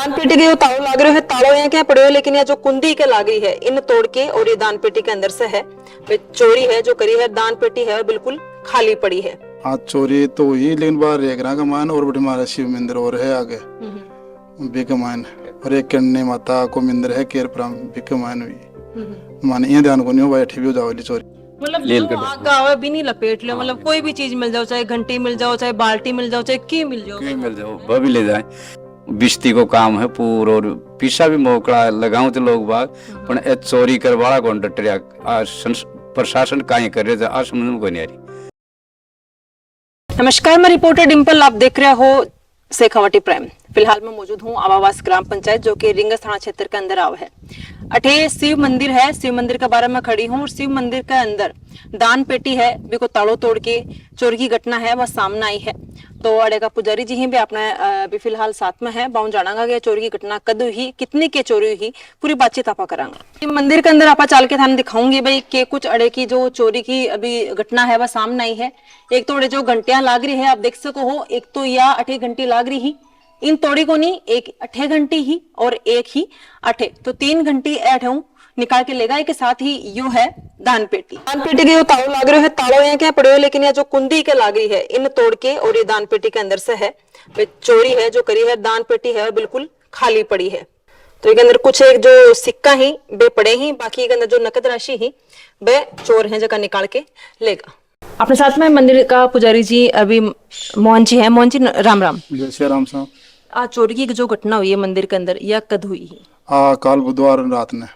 दान पेटी के जो तालों लाग रहे है, तालों यहाँ क्या पड़े हो, लेकिन यह जो कुंडी के लाग रही है इन तोड़ के, और ये दान पेटी के अंदर से है चोरी है जो करी है। दान पेटी है बिल्कुल खाली पड़ी है। हाँ चोरी तो हुई, लेकिन बाहर एक का मान और बड़ी हमारा शिव मंदिर और है आगे बिकमान, और एक कन्ने माता को मंदिर है केरपुरम बिकमान हुई मान ये ध्यान को नहीं हो बैठी भी हो जाओ चोरी। मतलब जो आग गावे भी नहीं लपेट लो, मतलब कोई भी चीज मिल जाओ, चाहे घंटी मिल जाओ, चाहे बाल्टी मिल जाओ, चाहे की मिल जाओ वह भी ले जाए। बिस्ती को काम है पूरा, और पीछा भी मोकड़ा लगाऊं तो लोग बाग पर ए चोरी कर वाला कौन डटरिया प्रशासन काहे कर रहे थे आ समझ में कोई नहीं आ रही। नमस्कार, मैं रिपोर्टर डिंपल, आप देख रहे हो शेखावाटी प्राइम। फिलहाल मैं मौजूद हूँ आवावास ग्राम पंचायत जो कि रिंगस थाना क्षेत्र के अंदर आव है। अठे शिव मंदिर है, शिव मंदिर के बारे में खड़ी हूँ, और शिव मंदिर के अंदर दान पेटी है बिको ताड़ो तोड़ के चोरी की घटना है वह सामने आई है। तो अड़े का पुजारी जी ही भी अपने भी फिलहाल साथ में है, बाउं जानागा कि चोरी की घटना कद हुई, कितनी के चोरी हुई, पूरी बातचीत आपा करांगे। मंदिर के अंदर आपा चाल के थाने दिखाऊंगी भाई के कुछ अड़े की जो चोरी की अभी घटना है वह सामने आई है। एक तो अड़े जो घंटियां लाग रही है आप देख सको हो, एक तो या 8 घंटी लाग रही ही, इन तोड़ी को नहीं, एक 8 घंटी ही और एक ही 8, तो 3 घंटी ऐठ हूं निकाल के लेगा। के साथ ही यो है दान पेटी। दान पेटी के जो तालों लाग रहे है, तालों यहाँ क्या पड़े हो, लेकिन यह जो कुंडी के लाग रही है इन तोड़ के, और ये दान पेटी के अंदर से है चोरी है जो करी है। दान पेटी है बिल्कुल खाली पड़ी है। तो इसके अंदर कुछ एक जो सिक्का ही बे पड़े ही, बाकी के अंदर जो नकद राशि ही बे चोर है जगह निकाल के लेगा। अपने साथ में मंदिर का पुजारी जी अभी मोहन जी है। मोहन जी राम राम। जय राम साहब। आज चोरी की जो घटना हुई है मंदिर के अंदर यह कद हुई है? काल बुधवार रात ने।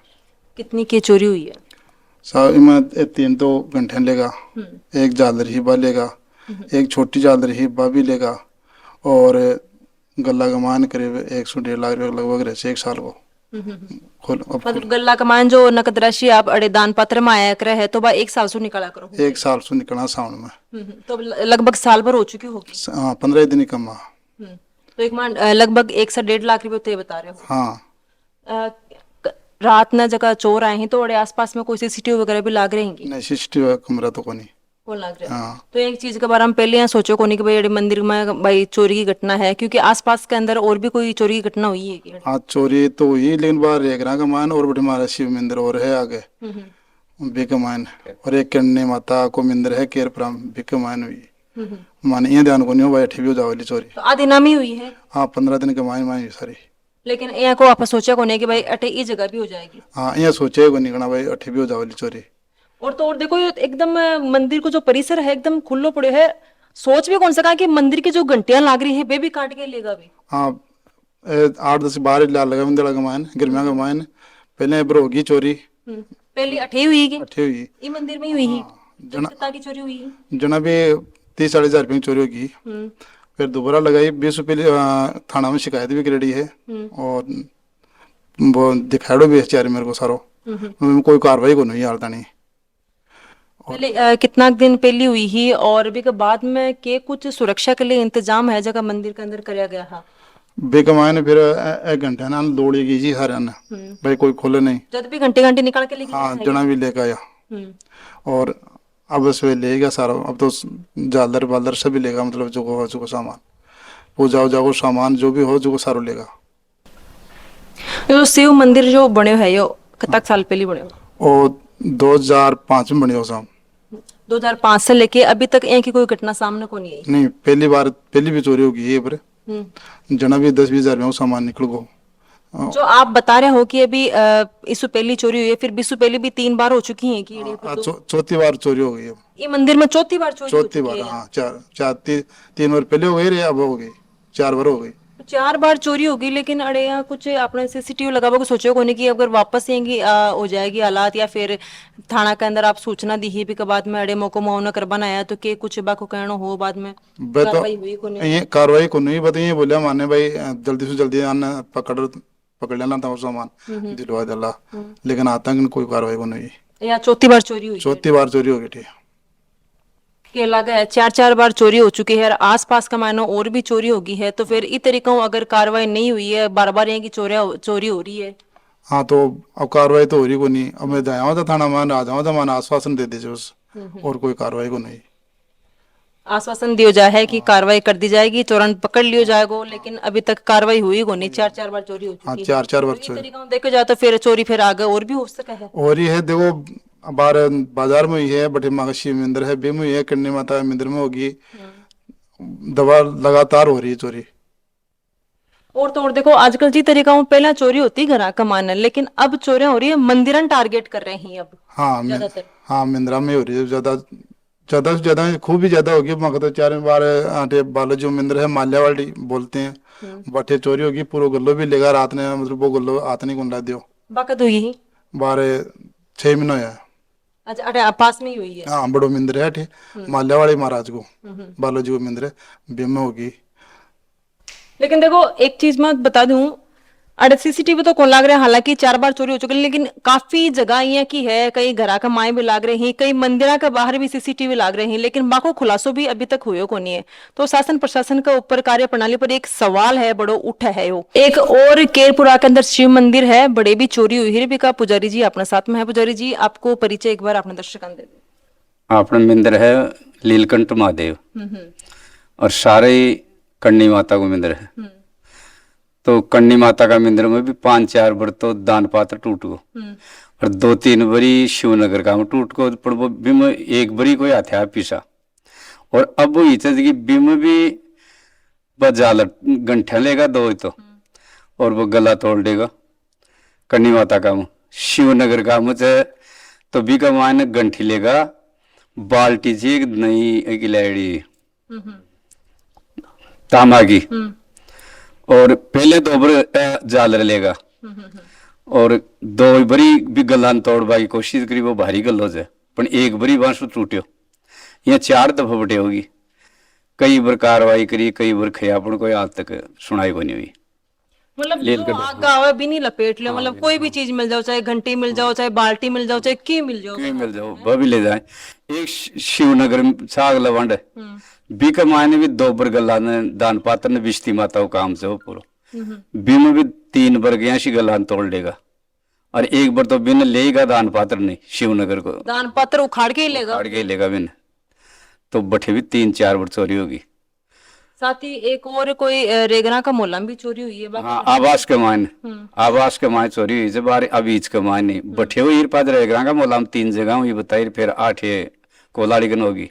कितनी की चोरी हुई है? साहब इमा 3 तो घंटे लेगा, एक झालर ही बा लेगा, एक छोटी झालर ही बा भी लेगा, और गला का मान करीब 100-1.5 लाख लगभग रहे 1 साल को। मतलब गल्ला कमान जो नकद राशि आप अड़े दान पत्र में आया करे है तो बा 1 साल से निकाला करो। 1 साल से निकलना साउंड में। तो लगभग साल भर हो चुकी होगी। हाँ 15 दिन ही कमा। तो एक मान लगभग 1 से 1.5 लाख रुपए तो बता रहे हो। हाँ रात न जगह चोर आए हैं तो अड़े आसपास में कोई सीसीटीवी वगैरह भी लाग रहेंगी? नहीं सीसीटीवी कमरा तो कोनी कौन लाग रहा है? हाँ। तो एक चीज के बारे में पहले यहाँ सोचो कोनी कि भाई अड़े मंदिर में भाई चोरी की घटना है, क्योंकि आसपास के अंदर और भी कोई चोरी की घटना हुई है क्या? हाँ चोरी तो हुई, लेकिन बाहर एक का मान और बड़ी हमारा शिव मंदिर और है आगे बिकमान, और एक कन्ने माता को मंदिर है केरपुरम बिकमान हुई मान ये ध्यान को नहीं हो बैठी भी हो जाओ चोरी। तो आधी नामी हुई है? हाँ 15 दिन कमाई माई सारी। लेकिन यहाँ को आप सोचा को नहीं कि भाई अटे ये जगह भी हो जाएगी? हाँ ये सोचे को नहीं भाई अठी भी हो जाओ चोरी। और तो और देखो ये एकदम मंदिर को जो परिसर है एकदम खुल्लो पड़े है। सोच भी कौन सा कहा कि मंदिर की जो घंटियां लाग रही है वे भी काट के लेगा भी। हाँ 8-10-12 लाल लगा मंदिर का मान गर्मिया का मान पहले बर होगी चोरी। पहली अठे हुई है अठी हुई ये मंदिर में ही हुई है। जना की चोरी हुई है। जना भी 30-40 हजार रुपये की चोरी होगी। फिर दोबारा लगाई 20 रुपये थाना में शिकायत भी करेड़ी है, और वो दिखाड़ो भी है मेरे को सारो, कोई कार्रवाई को नहीं हालता नहीं। पहले कितना दिन पहली हुई ही, और भी के बाद में के कुछ सुरक्षा के लिए इंतजाम है जगह मंदिर के अंदर कराया गया है? बेकमाए ने फिर 1 घंटे ना दौड़ी गई जी सारे ने, भाई कोई खोले नहीं। जब भी घंटे घंटे निकाल के लेके हाँ जना भी लेके आया, और अब उसमें ले गया सारा। अब तो झालर बालर सभी लेगा, मतलब जो हो जो सामान पूजा उजा को सामान जो भी हो जो सारो लेगा। जो शिव मंदिर जो बने है यो कतक साल पहले बने हो? और 2005 में बने हो साहब। 2005 से लेके अभी तक एक ही कोई घटना सामने को नहीं आई? नहीं पहली भी चोरी होगी ये पर जना भी 10-20 हजार में सामान निकल गो। जो आप बता रहे हो कि अभी इससे पहली चोरी हुई है, फिर इससे पहले भी 3 बार हो चुकी है कि चौथी बार चोरी हो गई है ये मंदिर में? चौथी बार चोरी? चौथी बार हाँ। 3 बार पहले हो गई, अब हो गई 4 बार हो गई। 4 बार चोरी होगी, लेकिन अड़े यहाँ कुछ अपने सीसीटीवी लगावा को सोचो कोने की अगर वापस आएंगी हो जाएगी हालात, या फिर थाना के अंदर आप सूचना दी ही भी के बाद में अड़े मोको मौन कर बनाया तो के कुछ बाको कहना हो बाद में कार्रवाई हुई को नहीं? ये कार्रवाई को नहीं बताइए, बोले माने भाई जल्दी से जल्दी आना पकड़ लेना था सामान दिलवा दिला, लेकिन आतंक कोई कार्रवाई को नहीं। या चौथी बार चोरी हुई? चौथी बार चोरी हो गई थी के लगा है 4 बार चोरी हो चुकी है, आसपास का मानो और भी चोरी होगी है, तो फिर इस तरीकों अगर कार्रवाई नहीं हुई है, बार बार यहाँ की चोरी हो रही है। हाँ तो अब कार्रवाई तो हो रही को नहीं। अब मैं जाया था थाना मान आ जाऊँ था मान आश्वासन दे दीजिए बस, और कोई कार्रवाई को नहीं। आश्वासन दियो जाए है कि कार्रवाई कर दी जाएगी, चोरन पकड़ लियो जाएगा, लेकिन अभी तक कार्रवाई हुई को नहीं। 4-4 बार चोरी हो हाँ, चुकी है। 4-4 तो बार ये चोरी तरीका देखो जाए तो फिर चोरी फिर आगे और भी हो सका है। और ही है। देखो बार बाजार में ही है, बटे माँ का शिव मंदिर है, बेमु ही है, कन्या माता मंदिर में होगी। दवा लगातार हो रही है चोरी। और तो और देखो आजकल जी तरीका पहला चोरी होती घरा कमान, लेकिन अब चोरियां हो रही है मंदिरन टारगेट कर रहे हैं अब हाँ ज्यादातर। हाँ, मिंद्रा में हो रही है ज्यादा, ज्यादा से ज्यादा, खूब ही ज्यादा होगी। मगर तो 4 बार आटे बालाजी मंदिर है, माल्यावाड़ी बोलते हैं, बटे चोरी होगी। पूरा गल्लो भी लेगा रात ने, मतलब वो गल्लो हाथ नहीं गुंडा दियो। बाकत हुई ही। 6 महीने है। अच्छा, अरे पास में ही हुई है। हाँ, बड़ो मंदिर है अठे, माल्यावाड़ी महाराज को, बालाजी को मंदिर है, बेम होगी। लेकिन देखो एक चीज मैं बता दूं, अरे सीसीटीवी तो कौन लाग रहा है, हालांकि 4 बार चोरी हो चुकी है, लेकिन काफी जगह ये की है, कई घरा का माए भी लाग रहे हैं, कई मंदिरा के बाहर भी सीसीटीवी लाग रहे हैं, लेकिन बाको खुलासो भी अभी तक हुए को नहीं है। तो शासन प्रशासन का ऊपर कार्य प्रणाली पर एक सवाल है, बड़ो उठा है। वो एक और केरपुरा के अंदर शिव मंदिर है, बड़े भी चोरी हुई है। बिका पुजारी जी अपने साथ में है। पुजारी जी, आपको परिचय एक बार अपने दर्शकों दे दे। अपना मंदिर है लीलकंठ महादेव, और सारे कन्नी माता को मंदिर है। तो कन्नी माता का मंदिर में भी 5-4 बार तो दान पात्र टूट गो, और 2-3 बरी शिवनगर का में टूट को, पर वो बिम एक बरी कोई हथियार पीसा। और अब वो इतने की बिम भी बजाल गंठा लेगा 2 ही तो, और वो गला तोड़ देगा। कन्नी माता का में शिवनगर का में तो भी का मान गंठी लेगा, बाल्टी से एक नई गिलैड़ी तांबा की, और पहले 2 बार जालर लेगा, और 2 बरी भी गलान तोड़वा की कोशिश करी, वो भारी गल हो जाए, पर एक बरी बांस टूट्यो। यहाँ 4 दफा बटे होगी, कई बार कार्रवाई करी, कई बार खया, पर कोई आज तक सुनाई को नहीं हुई। मतलब जो आग आवे भी नहीं लपेट ले, मतलब कोई भी चीज मिल जाओ, चाहे घंटी मिल जाओ, चाहे बाल्टी मिल जाओ, चाहे की मिल जाओ, कहीं मिल जाओ वह भी ले जाए। एक शिवनगर में साग लवंड है, बी के मायने भी 2 बार गला ने दान पात्र ने बिश्ती माता को काम से हो पूरा, बी में भी 3 बार गया शी गला तोड़ लेगा, और एक बार तो बिन लेगा दान पात्र नहीं शिवनगर को, दान पत्र उखाड़ के ही लेगा। उखाड़ के ही लेगा बिन। तो बठे भी 3-4 बार चोरी होगी। साथ ही एक और कोई रेगना का मोहल्ला में भी चोरी हुई है। हाँ, आवास के मायने चोरी हुई जब अबीच के मायने बठे हुई पाद रहेगा का मोहल्ला में 3 जगह हुई बताई, फिर 8 कोलाड़ी गन होगी,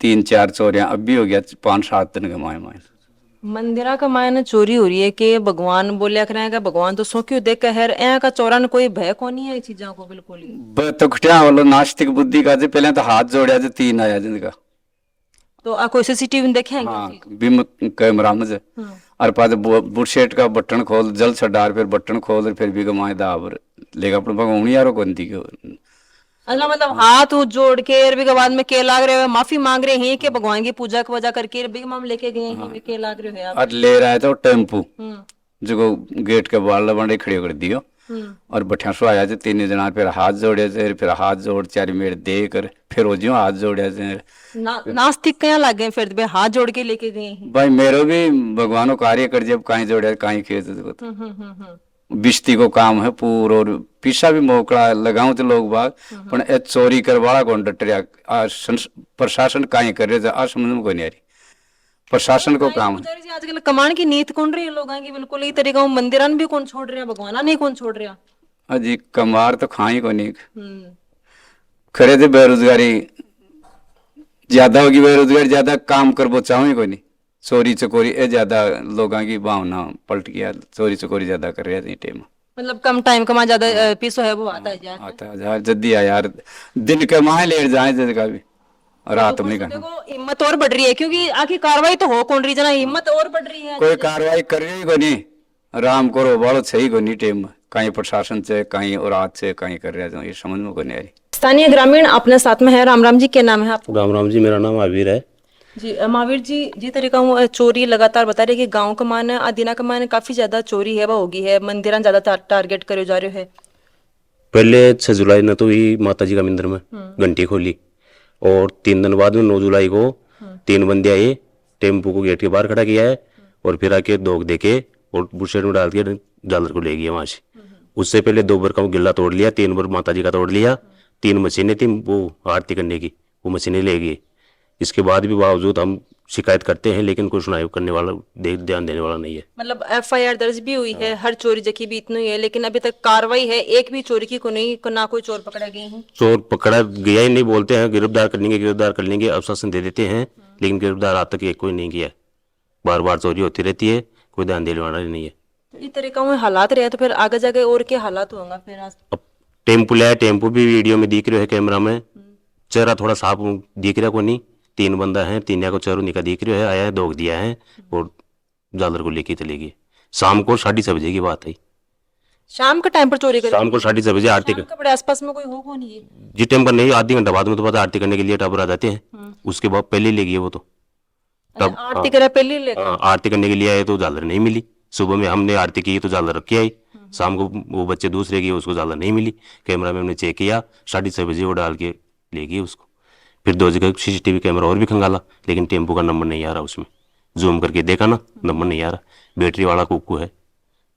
3-4 चोरियां अब भी हो गया, 5-7 दिन के मायने। मंदिरा का मायने चोरी हो रही है कि भगवान बोलिया करेगा, भगवान तो सो क्यों देख के है, यहाँ का चोरन कोई भय को नहीं है चीजों को बिल्कुल ही। तो खटिया वालो नास्तिक बुद्धि का जे पहले तो हाथ जोड़िया जे 3 आया जिनका, तो कोई सीसीटीवी देखे हैं? हाँ बिम कैमरा में जे, और पास बुशेट का बटन खोल जल छडार, फिर बटन खोल, फिर भी कमाए दाबर लेगा अपन भगवान यारो कोंती के। अल्लाह, मतलब हाथ जोड़ के भी के बाद में के लाग रहे हो, माफी मांग रहे हैं कि भगवान की पूजा की वजह करके भी हम लेके गए हैं, के लाग रहे हो आप। और ले रहा है तो टेम्पू जो गेट के बाहर बंडे खड़े कर दियो, और बठिया सो आया थे 3 जना, फिर हाथ जोड़े थे, फिर हाथ जोड़ 4 मेरे दे कर फिर वो हाथ जोड़े थे। नास्तिक क्या लाग गए फिर भी हाथ जोड़ के लेके गए हैं? भाई मेरो भी भगवानो कार्य कर जब कहीं जोड़े कहीं खेत बिस्ती को काम है पूरा, और पीछा भी मौका लगाऊं तो लोग बाग, पर ए चोरी करवाड़ा कौन डट रहा, प्रशासन कहीं कर रहे थे, आ समझ में कोई नहीं आ रही, प्रशासन को काम है। आजकल कमान की नीत कौन रही है लोगों की, बिल्कुल ही तरीका मंदिरन भी कौन छोड़ रहा, भगवाना नहीं कौन छोड़ रहा। अजी कमार तो खाई को नहीं, खरे थे बेरोजगारी ज्यादा होगी, बेरोजगारी ज्यादा, काम कर वो चाहो को नहीं, चोरी चकोरी ए ज्यादा लोगों की भावना पलट गया, चोरी चकोरी ज्यादा कर रहे थे टाइम, मतलब कम टाइम कमा ज्यादा पीसो है वो आता है जल्दी आ यार, दिन कमाए लेट जाए जगह भी, रात में करना। देखो हिम्मत और बढ़ रही है, क्योंकि आखिर कार्रवाई तो हो कौन रही जना, हिम्मत और बढ़ रही है। कोई कार्रवाई कर रही को नहीं, आराम करो वालो सही को नहीं टाइम, कहीं प्रशासन से कहीं और रात से कहीं कर रहे हैं, ये समझ में को नहीं आ रही। स्थानीय ग्रामीण अपने साथ में है। राम राम जी, क्या नाम है आपका? राम राम जी, मेरा नाम महावीर है जी। महावीर जी, जी तरीका चोरी लगातार बता रहे कि गांव का मान आदिना का मान काफी ज्यादा चोरी है वो होगी है, मंदिर ज्यादा टारगेट करे जा रहे है। पहले 6 जुलाई ने तो ही माता जी का मंदिर में घंटी खोली, और 3 दिन बाद में 9 जुलाई को 3 बंदे आए, टेम्पो को गेट के बाहर खड़ा किया है, और फिर आके दोग देके और बुशेट में डाल के जालर को ले गया वहां से। उससे पहले 2 बार का गिल्ला तोड़ लिया, 3 बार माता जी का तोड़ लिया, 3 मशीनें थी वो आरती करने की, वो मशीनें ले गई। इसके बाद भी बावजूद हम शिकायत करते हैं, लेकिन कोई सुनाई करने वाला ध्यान देने वाला नहीं है। मतलब एफआईआर दर्ज भी हुई है, हर चोरी जकी भी इतनी है, लेकिन अभी तक कार्रवाई है एक भी चोरी की को नहीं, को ना कोई चोर पकड़ा गए हैं। चोर पकड़ा गया ही नहीं, बोलते हैं गिरफ्तार कर लेंगे आश्वासन दे देते हैं, लेकिन गिरफ्तार आज तक एक कोई नहीं किया है। बार बार चोरी होती रहती है, कोई ध्यान देने वाला नहीं है। तो इस तरीका में हालात रहे तो फिर आगे जाके और क्या हालात होंगे फिर आज? अब टेम्पू लाया, टेम्पू भी वीडियो में दिख रहा है, कैमरा में चेहरा थोड़ा साफ दिख रहा को नहीं, 3 बंदा है, 3 को चेहरा निका दिख रहा है, आया है, दोग दिया है और जालर को लेके चले गए। शाम को 6:30 बजे की बात है, शाम के टाइम पर चोरी कर? शाम को 6:30 बजे आरती शाम के बड़े आसपास में कोई हो कौन ये? जी टाइम पर नहीं, आधी घंटा बाद में तो पता आरती करने के लिए टाबर आ जाते हैं, उसके बाद पहले ले गए वो तो। तब आरती करे पहले ले गए? आरती करने के लिए आए तो झालर नहीं मिली। सुबह में हमने आरती की तो झालर रख के आई, शाम को वो बच्चे दूसरे गए, उसको झालर नहीं मिली। कैमरा में हमने चेक किया, 6:30 बजे वो डाल के ले गए उसको। फिर 2 जगह सीसीटीवी कैमरा और भी खंगाला, लेकिन टेम्पो का नंबर नहीं आ रहा, उसमें जूम करके देखा ना, नंबर नहीं आ रहा। बैटरी वाला कुक्कू है,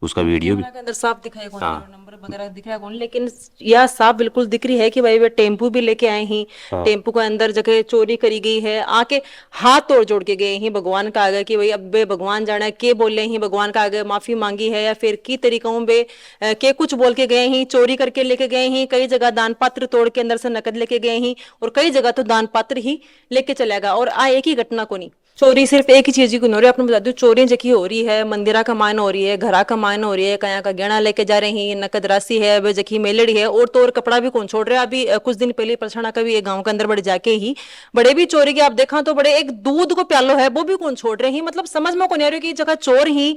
उसका वीडियो भी के अंदर साफ दिखाई कौन, नंबर वगैरह दिख रहा है कौन, लेकिन यह साफ बिल्कुल दिख रही है कि भाई वे टेम्पू भी लेके आए ही, टेम्पू के अंदर जगह चोरी करी गई है, आके हाथ तोड़ जोड़ के गए ही भगवान का आगे कि भाई अब बे भगवान जाना के बोले ही, भगवान का आगे माफी मांगी है या फिर की तरीकों में के कुछ बोल के गए ही, चोरी करके लेके गए ही। कई जगह दान पात्र तोड़ के अंदर से नकद लेके गए ही, और कई जगह तो दान पात्र ही लेके चलेगा। और आ एक ही घटना को नहीं, चोरी सिर्फ एक ही चीज की नहीं हो रही, आपने बता दो चोरी जकी हो रही है, मंदिरा का मान हो रही है, घरा का मान हो रही है, कया का गहना लेके जा रहे हैं, नकद राशि है, वे जकी मेलड़ी है, और तो और कपड़ा भी कौन छोड़ रहे हैं। अभी कुछ दिन पहले परछाना का भी एक गांव के अंदर बड़े जाके ही बड़े भी चोरी के आप देखा तो बड़े एक दूध को प्यालो है वो भी कौन छोड़ रहे हैं। मतलब समझ में कौन आ रही कि जगह चोर ही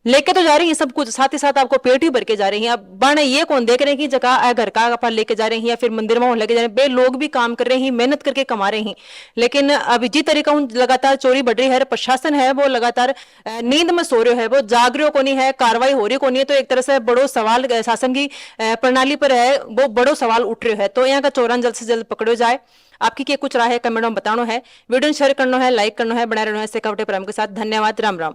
लेके तो जा रही है सब कुछ, साथ ही साथ आपको पेट ही भर के जा रही हैं। अब बाने ये कौन देख रहे हैं कि जगह घर का आप लेके जा रहे हैं या फिर मंदिर में लेके जा रहे हैं। बे लोग भी काम कर रहे हैं, मेहनत करके कमा रहे हैं, लेकिन अब जिस तरीका लगातार चोरी बढ़ रही है, प्रशासन है वो लगातार नींद में सो रहे है, वो जाग रहे को नहीं है, कार्रवाई हो रही को नहीं है। तो एक तरह से बड़ो सवाल शासन की प्रणाली पर है, वो बड़ो सवाल उठ रहे है। तो यहाँ का चोरन जल्द से जल्द पकड़ो जाए। आपकी क्या कुछ राय है कमेंट में बताना है, वीडियो शेयर करना है, लाइक करना है, बना रहना है सिखावटी प्राइम के साथ। धन्यवाद, राम राम।